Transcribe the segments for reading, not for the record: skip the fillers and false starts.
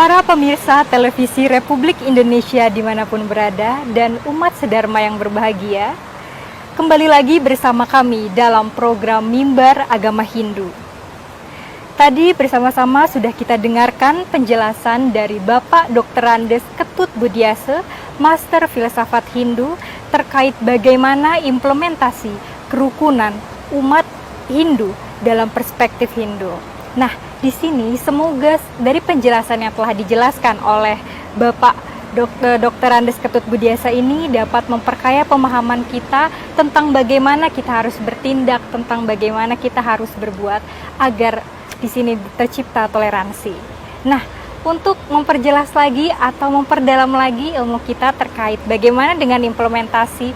Para pemirsa televisi Republik Indonesia dimanapun berada dan umat sedharma yang berbahagia, kembali lagi bersama kami dalam program Mimbar Agama Hindu. Tadi bersama-sama sudah kita dengarkan penjelasan dari Bapak Dr. Andes Ketut Budiase, Master Filsafat Hindu, terkait bagaimana implementasi kerukunan umat Hindu dalam perspektif Hindu. Nah, di sini semoga dari penjelasan yang telah dijelaskan oleh Bapak Dr. Andes Ketut Budiase ini dapat memperkaya pemahaman kita tentang bagaimana kita harus bertindak, tentang bagaimana kita harus berbuat agar di sini tercipta toleransi. Nah, untuk memperjelas lagi atau memperdalam lagi ilmu kita terkait bagaimana dengan implementasi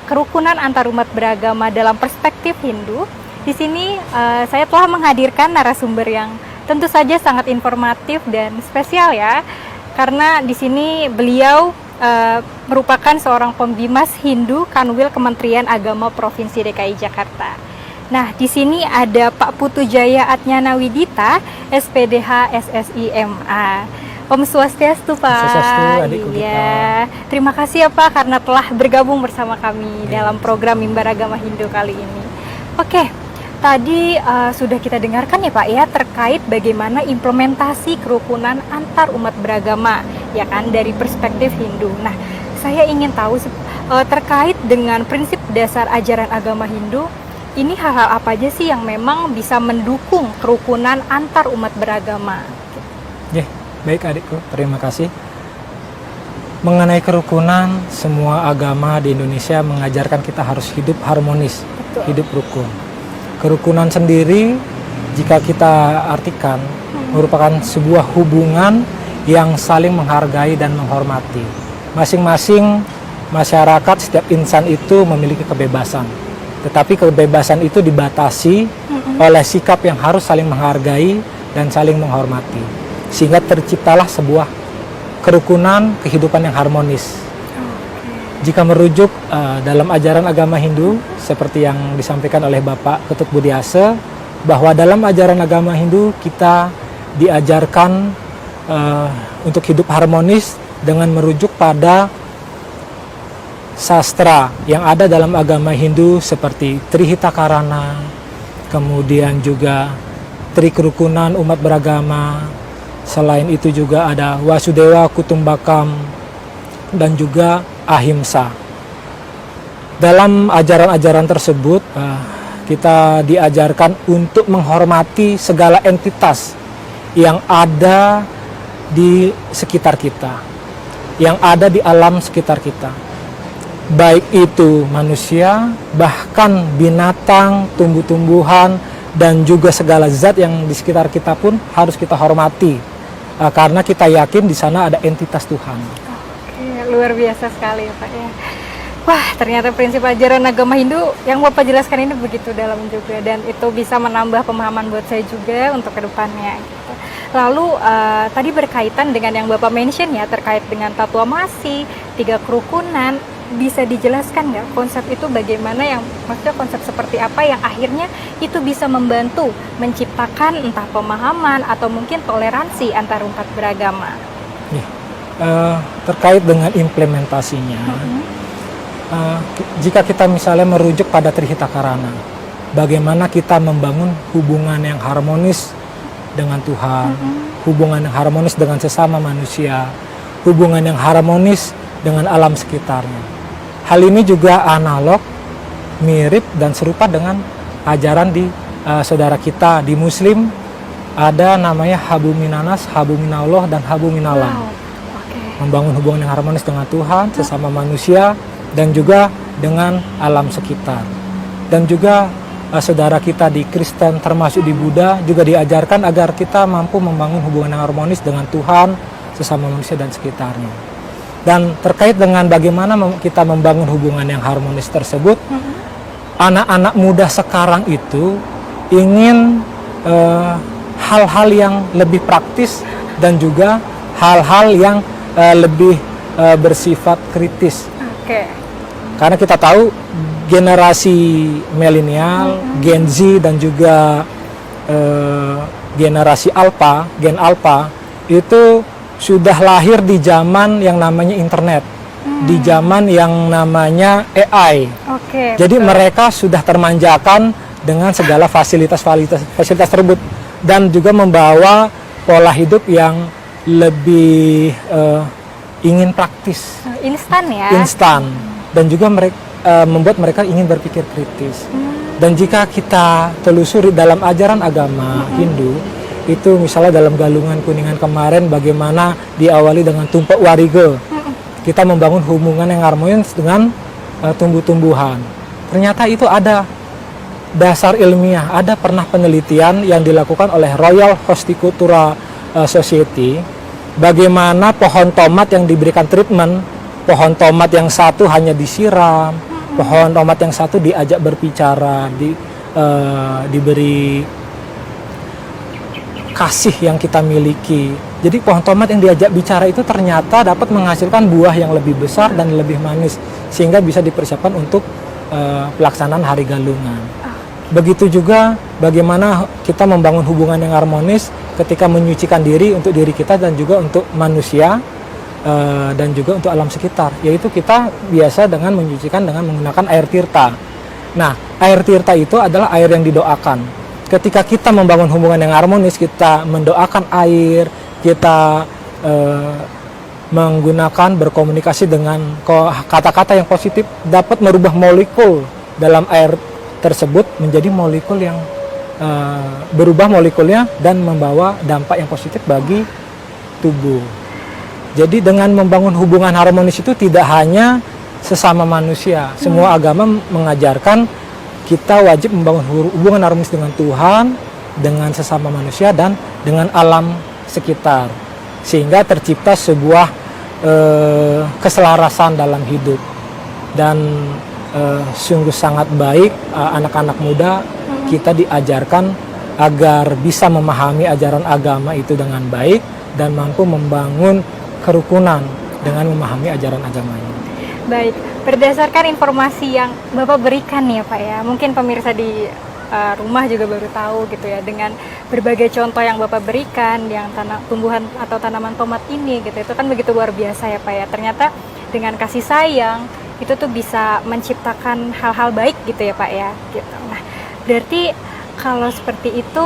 kerukunan antarumat beragama dalam perspektif Hindu, di sini saya telah menghadirkan narasumber yang tentu saja sangat informatif dan spesial ya, karena di sini beliau merupakan seorang pembimas Hindu Kanwil Kementerian Agama Provinsi DKI Jakarta. Nah, di sini ada Pak Putu Jaya Atnyana Widita, SPDH SSI MA. Om Swastiastu, Pak. Swastiastu, adikku iya. Terima kasih ya Pak karena telah bergabung bersama kami dalam program Mimbar Agama Hindu kali ini. Oke, tadi sudah kita dengarkan ya Pak ya terkait bagaimana implementasi kerukunan antar umat beragama ya kan dari perspektif Hindu. Nah, saya ingin tahu terkait dengan prinsip dasar ajaran agama Hindu. Ini hal-hal apa aja sih yang memang bisa mendukung kerukunan antar umat beragama? Baik adikku, terima kasih. Mengenai kerukunan, semua agama di Indonesia mengajarkan kita harus hidup harmonis, hidup rukun. Kerukunan sendiri, jika kita artikan, merupakan sebuah hubungan yang saling menghargai dan menghormati. Masing-masing masyarakat, setiap insan itu memiliki kebebasan. Tetapi kebebasan itu dibatasi oleh sikap yang harus saling menghargai dan saling menghormati. Sehingga terciptalah sebuah kerukunan kehidupan yang harmonis. Jika merujuk dalam ajaran agama Hindu, seperti yang disampaikan oleh Bapak Ketut Budiase, bahwa dalam ajaran agama Hindu kita diajarkan untuk hidup harmonis dengan merujuk pada sastra yang ada dalam agama Hindu seperti Trihitakarana, kemudian juga Tri Kerukunan Umat Beragama, selain itu juga ada Wasudewa Kutumbakam, dan juga Ahimsa. Dalam ajaran-ajaran tersebut, kita diajarkan untuk menghormati segala entitas yang ada di sekitar kita, yang ada di alam sekitar kita. Baik itu manusia, bahkan binatang, tumbuh-tumbuhan, dan juga segala zat yang di sekitar kita pun harus kita hormati. Karena kita yakin di sana ada entitas Tuhan. Oke, luar biasa sekali ya Pak ya. Wah, ternyata prinsip ajaran agama Hindu yang Bapak jelaskan ini begitu dalam juga, dan itu bisa menambah pemahaman buat saya juga untuk kedepannya. Gitu. Lalu tadi berkaitan dengan yang Bapak mention ya terkait dengan Tatua Masi, 3 kerukunan, bisa dijelaskan nggak konsep itu bagaimana, yang maksudnya konsep seperti apa yang akhirnya itu bisa membantu menciptakan entah pemahaman atau mungkin toleransi antar umat beragama? Terkait dengan implementasinya, jika kita misalnya merujuk pada Trihitakarana, bagaimana kita membangun hubungan yang harmonis dengan Tuhan, hubungan yang harmonis dengan sesama manusia, hubungan yang harmonis dengan alam sekitarnya. Hal ini juga analog, mirip dan serupa dengan ajaran di saudara kita di Muslim. Ada namanya Habu Minanas, Habu Minallah, dan Habu Minalam. Membangun hubungan yang harmonis dengan Tuhan, sesama manusia, dan juga dengan alam sekitar. Dan juga saudara kita di Kristen termasuk di Buddha juga diajarkan agar kita mampu membangun hubungan yang harmonis dengan Tuhan, sesama manusia, dan sekitarnya. Dan terkait dengan bagaimana kita membangun hubungan yang harmonis tersebut, anak-anak muda sekarang itu ingin hal-hal yang lebih praktis dan juga hal-hal yang lebih bersifat kritis. Karena kita tahu generasi milenial, Gen Z, dan juga generasi Alpha, Gen Alpha itu sudah lahir di zaman yang namanya internet, di zaman yang namanya AI. Oke. Jadi betul. mereka sudah termanjakan dengan segala fasilitas tersebut dan juga membawa pola hidup yang lebih ingin praktis, Instan ya. instan, dan juga mereka membuat mereka ingin berpikir kritis. Dan jika kita telusuri dalam ajaran agama Hindu, itu misalnya dalam Galungan Kuningan kemarin bagaimana diawali dengan tumpak wariga. Kita membangun hubungan yang harmonis dengan tumbuh-tumbuhan. Ternyata itu ada dasar ilmiah, ada pernah penelitian yang dilakukan oleh Royal Horticultural Society, bagaimana pohon tomat yang diberikan treatment, pohon tomat yang satu hanya disiram, pohon tomat yang satu diajak berbicara, diberi kasih yang kita miliki. Jadi pohon tomat yang diajak bicara itu ternyata dapat menghasilkan buah yang lebih besar dan lebih manis, sehingga bisa dipersiapkan untuk pelaksanaan Hari Galungan. Begitu juga bagaimana kita membangun hubungan yang harmonis ketika menyucikan diri untuk diri kita dan juga untuk manusia dan juga untuk alam sekitar, yaitu kita biasa dengan menyucikan dengan menggunakan air tirta. Nah, air tirta itu adalah air yang didoakan. Ketika kita membangun hubungan yang harmonis, kita mendoakan air, kita menggunakan berkomunikasi dengan kata-kata yang positif, dapat merubah molekul dalam air tersebut menjadi molekul yang berubah molekulnya dan membawa dampak yang positif bagi tubuh. Jadi dengan membangun hubungan harmonis itu tidak hanya sesama manusia, semua agama mengajarkan kita wajib membangun hubungan harmonis dengan Tuhan, dengan sesama manusia, dan dengan alam sekitar. Sehingga tercipta sebuah keselarasan dalam hidup. Dan sungguh sangat baik anak-anak muda kita diajarkan agar bisa memahami ajaran agama itu dengan baik dan mampu membangun kerukunan dengan memahami ajaran agamanya. Baik, berdasarkan informasi yang Bapak berikan nih ya Pak ya, mungkin pemirsa di rumah juga baru tahu gitu ya, dengan berbagai contoh yang Bapak berikan, yang tumbuhan atau tanaman tomat ini gitu, itu kan begitu luar biasa ya Pak ya. Ternyata dengan kasih sayang itu tuh bisa menciptakan hal-hal baik gitu ya Pak ya. Gitu. Nah, berarti kalau seperti itu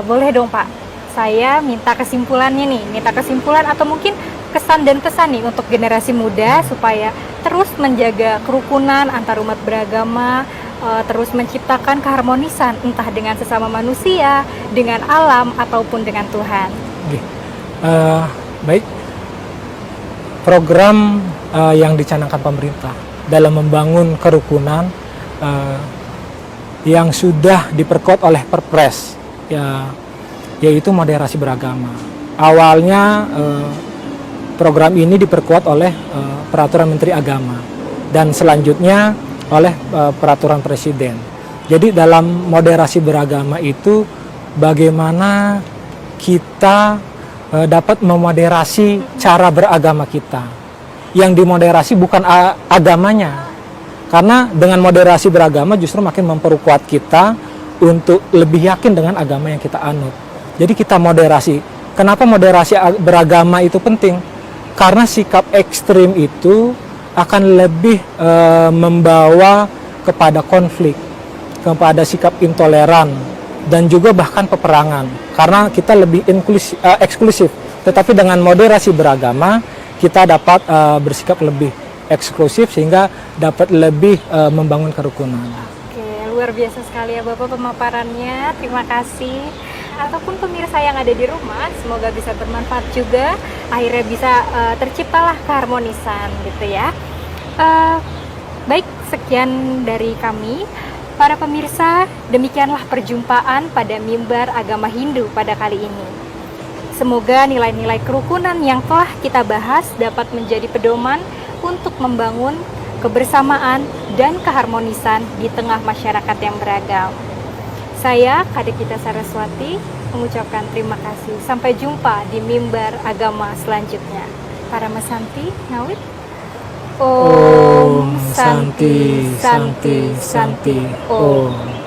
boleh dong Pak, saya minta kesimpulannya nih, atau mungkin kesan dan pesan nih untuk generasi muda supaya terus menjaga kerukunan antar umat beragama, terus menciptakan keharmonisan entah dengan sesama manusia, dengan alam ataupun dengan Tuhan. Baik, program yang dicanangkan pemerintah dalam membangun kerukunan yang sudah diperkuat oleh Perpres, yaitu moderasi beragama. Awalnya program ini diperkuat oleh Peraturan Menteri Agama dan selanjutnya oleh Peraturan Presiden. Jadi dalam moderasi beragama itu bagaimana kita dapat memoderasi cara beragama kita. Yang dimoderasi bukan agamanya, karena dengan moderasi beragama justru makin memperkuat kita untuk lebih yakin dengan agama yang kita anut. Jadi kita moderasi. Kenapa moderasi beragama itu penting? Karena sikap ekstrim itu akan lebih membawa kepada konflik, kepada sikap intoleran, dan juga bahkan peperangan. Karena kita lebih eksklusif. Tetapi dengan moderasi beragama, kita dapat bersikap lebih eksklusif sehingga dapat lebih membangun kerukunan. Oke, luar biasa sekali ya Bapak pemaparannya. Terima kasih. Ataupun pemirsa yang ada di rumah, semoga bisa bermanfaat juga, akhirnya bisa terciptalah keharmonisan gitu ya. Baik, sekian dari kami para pemirsa, demikianlah perjumpaan pada Mimbar Agama Hindu pada kali ini. Semoga nilai-nilai kerukunan yang telah kita bahas dapat menjadi pedoman untuk membangun kebersamaan dan keharmonisan di tengah masyarakat yang beragam. Saya, Kadekita Saraswati, mengucapkan terima kasih. Sampai jumpa di Mimbar Agama selanjutnya. Para Mesanti, Ngawit. Om Santi, Santi, Santi, Om.